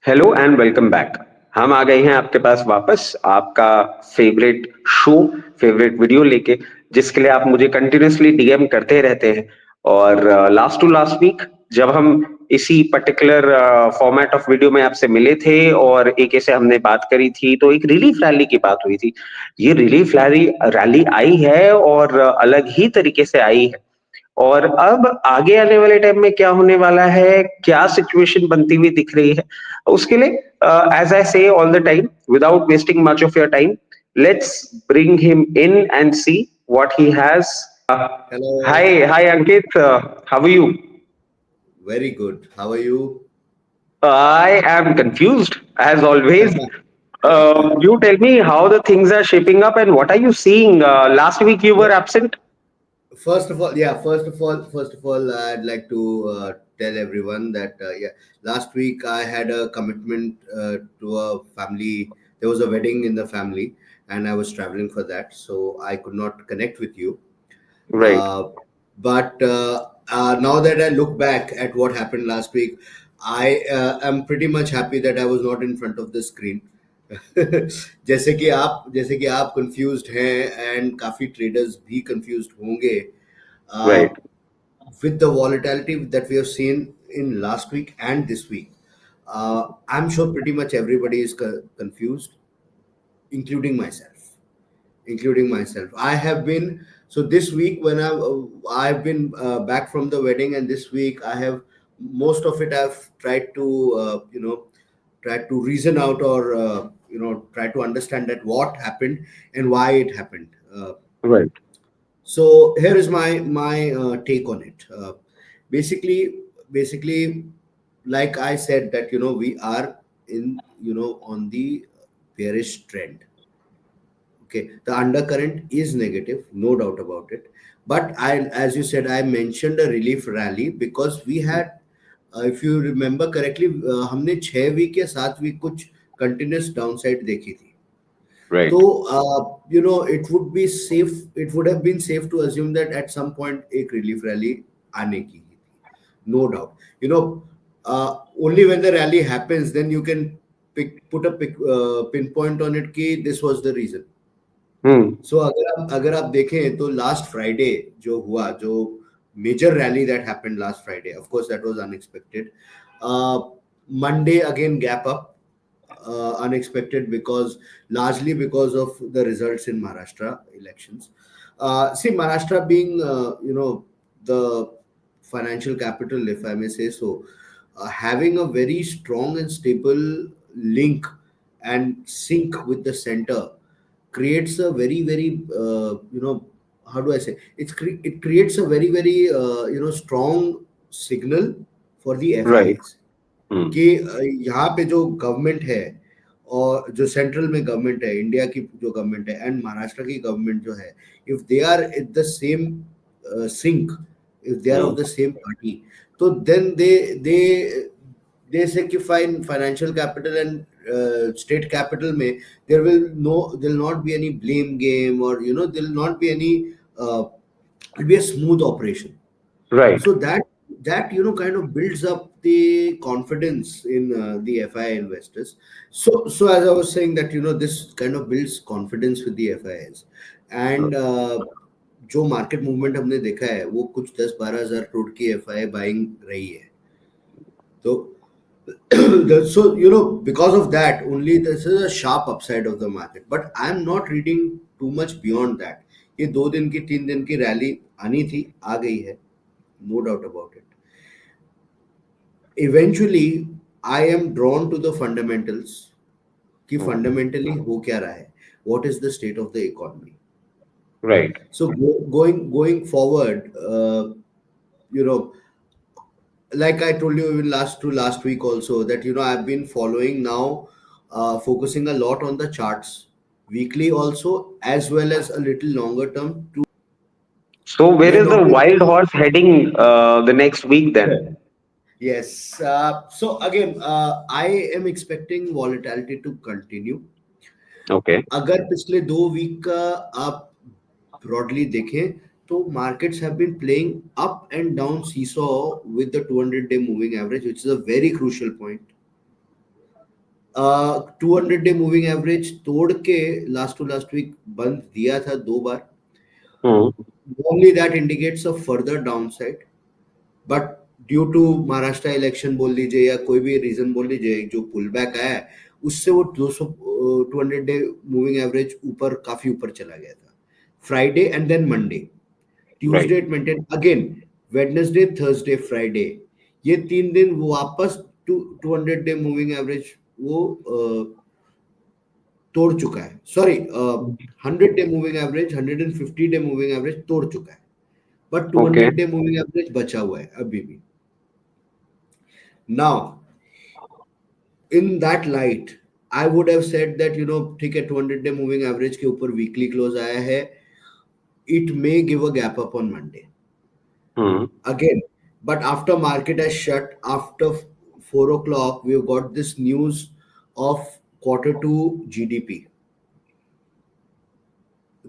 Hello and welcome back. हम आ गए हैं आपके पास वापस आपका फेवरेट शो, फेवरेट वीडियो लेके, जिसके लिए आप मुझे कंटिन्यूअसली डीएम करते रहते हैं। और लास्ट टू लास्ट वीक जब हम इसी पर्टिकुलर फॉर्मेट ऑफ वीडियो में आपसे मिले थे और एक ऐसे हमने बात करी थी, तो एक रिलीफ रैली की बात हुई थी। ये रिलीफ रैली रैली आई है और अलग ही तरीके से आई है। और अब आगे आने वाले टाइम में क्या होने वाला है, क्या सिचुएशन बनती हुई दिख रही है, उसके लिए as I say all the time, without wasting much of your time, let's bring him in and see what he has. Hello, hi hi Ankit, how are you? very good. How are you? I am confused as always. You tell me how the things are shaping up and what are you seeing? Last week you were Well, absent. first of all, I'd like to tell everyone that last week I had a commitment to a family. There was a wedding in the family, and I was traveling for that, so I could not connect with you. Right. Uh, but now that I look back at what happened last week, I am pretty much happy that I was not in front of the screen. जैसे कि आप confused हैं and काफी traders भी confused होंगे Right. with the volatility that we have seen in last week and this week. I'm sure pretty much everybody is confused, including myself. Including myself. I have been so this week when I've been back from the wedding, and this week I have most of it I've tried to try to reason out or try to understand that what happened and why it happened. Right. So here is my take on it. Basically, like I said, that we are in on the bearish trend. Okay, the undercurrent is negative, no doubt about it. But as you said, I mentioned a relief rally because we had, if you remember correctly, हमने 6 week या 7 week कुछ continuous downside देखी थी. Right. So, it would have been safe to assume that at some point एक relief rally आने की ही थी, no doubt. Only when the rally happens, then you can put a pinpoint on it कि this was the reason. Hmm. So अगर आप देखें तो last Friday जो हुआ, जो major rally that happened last Friday, of course that was unexpected. Monday again gap up, unexpected because largely because of the results in Maharashtra elections. See, Maharashtra being the financial capital, if I may say so, having a very strong and stable link and sync with the center creates a very how do I say, it creates a very strong signal for the Right. FIs Hmm. कि यहाँ पे जो government है और जो central में government है, India की जो गवर्नमेंट है एंड महाराष्ट्र की गवर्नमेंट जो है, if they are at the same sync, if they are Hmm. Of the same party, तो देन दे से कि fine financial capital and state capital में there will not be any blame game, or there will not be any it'll be a smooth operation. Right. So that kind of builds up the confidence in the FI investors. So as I was saying that this kind of builds confidence with the FIs, and जो market movement हमने देखा है वो कुछ 10-12 हजार करोड़ की FI buying रही है. तो so because of that only this is a sharp upside of the market, but I am not reading too much beyond that. ये 2 दिन की 3 दिन की रैली आनी थी, आ गई है, no doubt about it. Eventually I am drawn to the fundamentals कि Hmm. fundamentally हो क्या रहा है, what is the state of the economy. Right. So going forward, you know like I told you even last week also, that I've been following now, focusing a lot on the charts, weekly also, as well as a little longer term to So where is when the wild obviously. horse heading the next week then? Yes. So again, I am expecting volatility to continue. Okay. अगर पिछले 2 week का आप broadly देखें तो markets have been playing up and down seesaw with the 200-day moving average, which is a very crucial point. 200 day moving average तोड़ के last to last week बंद दिया था 2 बार. हम्म. Only that indicates a further downside. But due to Maharashtra election बोल लीजिए या कोई भी रीजन बोल लीजिए, जो पुल बैक आया है उससे वो 200 200 डे मूविंग एवरेज ऊपर, काफी ऊपर चला गया था. Friday and then Monday, Right. Tuesday it maintain again, Wednesday Thursday Friday, ये 3 दिन वो वापस 200 डे मूविंग एवरेज वो तोड़ चुका है. Sorry, 100 day moving average, 150 day moving average तोड़ चुका है, but Okay. 200 day moving average बचा हुआ है अभी भी. Now in that light I would have said that ठीक है, 200 डे मूविंग एवरेज के ऊपर वीकली क्लोज आया है, it may give a gap up on Monday Hmm. again. But after market has shut, after 4 o'clock, we've got this news of Q2 GDP.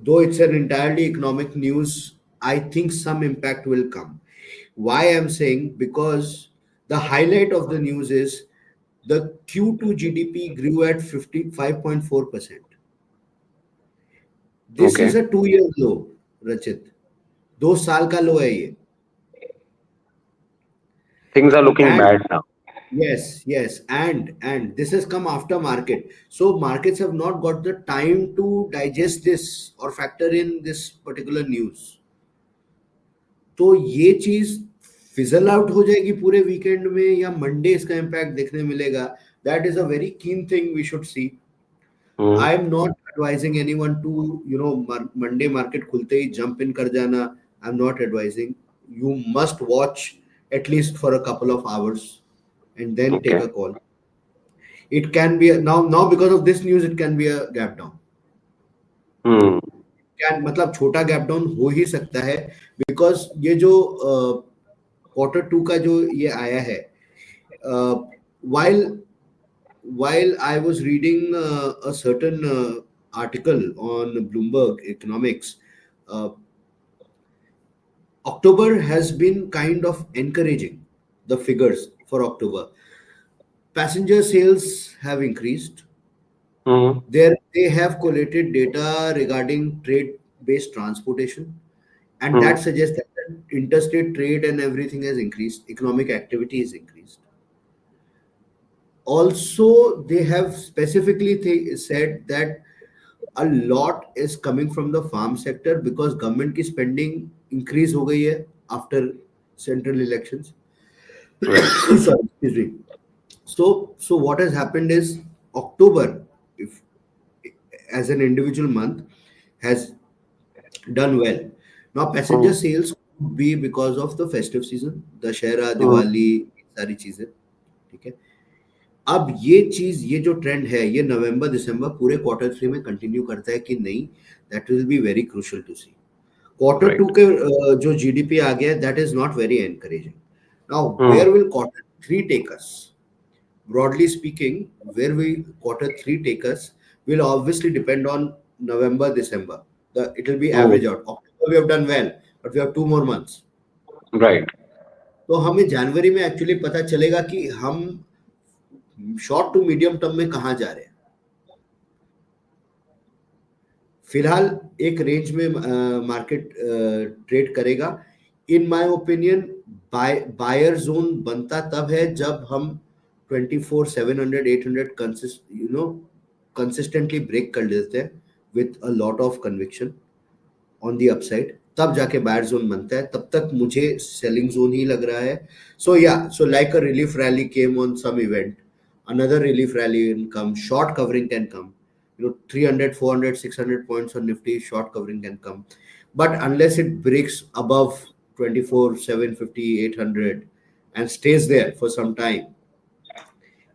Though it's an entirely economic news, I think some impact will come. Why I'm saying? Because the highlight of the news is the Q2 GDP grew at 55.4%. This is Okay. a 2 year low, Rachit. 2 साल का लो है ये. Things are looking And bad now. yes, and this has come after market. So markets have not got the time to digest this or factor in this particular news. तो ये चीज fizzle out हो जाएगी पूरे weekend में या Monday इसका impact देखने मिलेगा. That is a very keen thing we should see. Hmm. I am not advising anyone to Monday market खुलते ही जंप इन कर जाना. I am not advising. You must watch at least for a couple of hours and then take Okay. a call. It can be now because of this news it can be a gap down. Hmm. Can मतलब छोटा gap down हो ही सकता है, because ये जो Q2 का जो ये आया है, while while I was reading a certain article on Bloomberg Economics, uh, October has been kind of encouraging. The figures for October, passenger sales have increased. Hmm. There they have collated data regarding trade-based transportation, and Hmm. that suggests that interstate trade and everything has increased. Economic activity is increased. Also, they have specifically said that a lot is coming from the farm sector because government की spending increase हो गई है after central elections. Right. Sorry, excuse me. So what has happened is October, if as an individual month, has done well. Now Hmm. passenger sales could be because of the festive season, Dussehra, Hmm. Diwali, सारी चीजें. ठीक है. अब ये जो trend है ये नवंबर दिसंबर पूरे Q3 में कंटिन्यू करता है कि नहीं, that will be very crucial to see. Q2 Right. के जो जीडीपी आ गया, that is not very encouraging. Now Hmm. Where will Q3 take us? Broadly speaking, where will Q3 take us will obviously depend on November, December. It will be Hmm. average out. October we have done well, but we have 2 more months. Right. तो हमें जनवरी में actually पता चलेगा कि हम short to medium term में कहाँ जा रहे हैं. फिलहाल एक रेंज में मार्केट ट्रेड करेगा. In my opinion buyer zone बनता तब है जब हम 24 700 800 कंसिस्टेंटली ब्रेक कर लेते हैं with a lot of conviction on the upside, तब जाके बायर जोन बनता है. तब तक मुझे सेलिंग जोन ही लग रहा है. So like a relief rally came on some event, another relief rally will come, short covering can come. 300 400 600 points on Nifty, short covering can come, but unless it breaks above 24 750 800 and stays there for some time,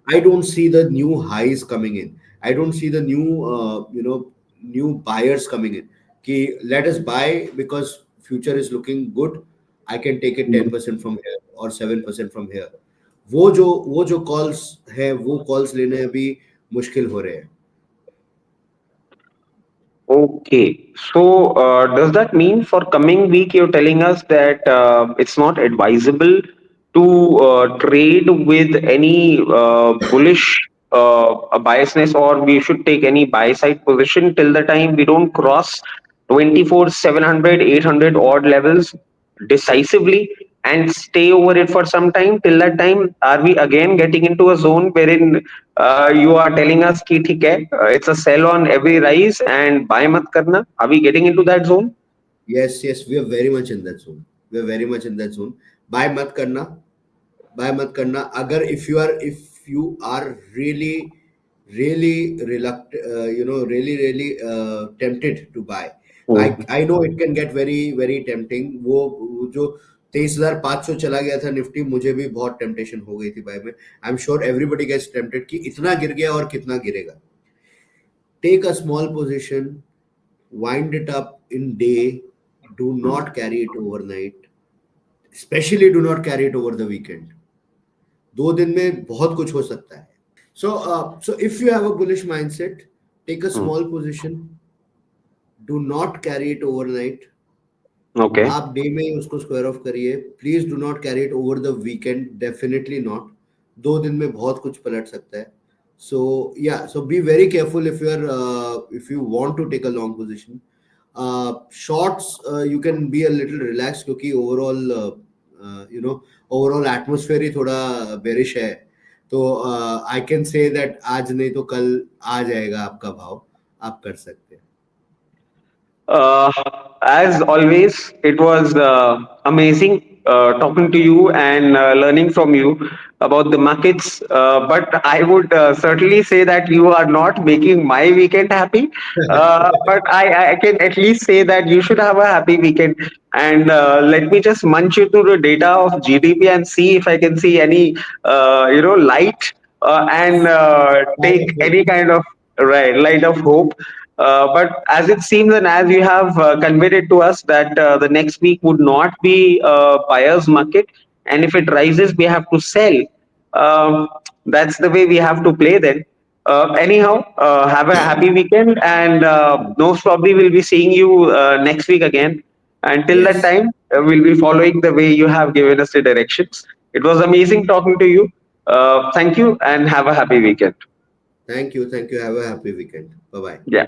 I don't see the new highs coming in. I don't see the new buyers coming in. Ki let us buy because future is looking good. I can take it 10% from here or 7% from here. वो जो calls है वो calls लेने अभी मुश्किल हो रहे हैं. Okay. So, does that mean for coming week you're telling us that it's not advisable to trade with any bullish? a biasness, or we should take any buy side position till the time we don't cross 24 700 800 odd levels decisively and stay over it for some time. Till that time, are we again getting into a zone wherein you are telling us ki theek hai, it's a sell on every rise and buy mat karna? Are we getting into that zone? Yes, yes, we are very much in that zone. We are very much in that zone. Buy mat karna, buy mat karna. Agar if you are really reluctant, really tempted to buy. I know it can get very tempting. वो जो 23,500 चला गया था Nifty, मुझे भी बहुत temptation हो गई थी बाय में. I am sure everybody gets tempted कि इतना गिर गया और कितना गिरेगा. Take a small position, wind it up in day, do not carry it overnight, especially do not carry it over the weekend. 2 दिन में बहुत कुछ हो सकता है. So if you have a bullish mindset, take a small position, do not carry it overnight. Okay. आप day में उसको स्क्वायर ऑफ करिए. Please do not carry it over the weekend, definitely not. 2 दिन में बहुत कुछ पलट सकता है. So yeah, so be very careful if you want to take a long position. Shorts, you can be a little relaxed क्योंकि overall atmosphere ही थोड़ा bearish है. तो I can say that आज नहीं तो कल आ जाएगा आपका भाव, आप कर सकते हैं. Uh, as always, it was amazing talking to you and learning from you about the markets. But I would certainly say that you are not making my weekend happy. But I can at least say that you should have a happy weekend. And let me just munch you through the data of GDP and see if I can see any, light and Light take of hope. any kind of light of hope. But as it seems, and as you have conveyed it to us, that the next week would not be buyer's market, and if it rises, we have to sell. That's the way we have to play then. Anyhow, have a happy weekend, and most probably we'll be seeing you next week again. Until that Yes. time, we'll be following the way you have given us the directions. It was amazing talking to you. Thank you, and have a happy weekend. Thank you. Thank you. Have a happy weekend. Bye bye. Yeah.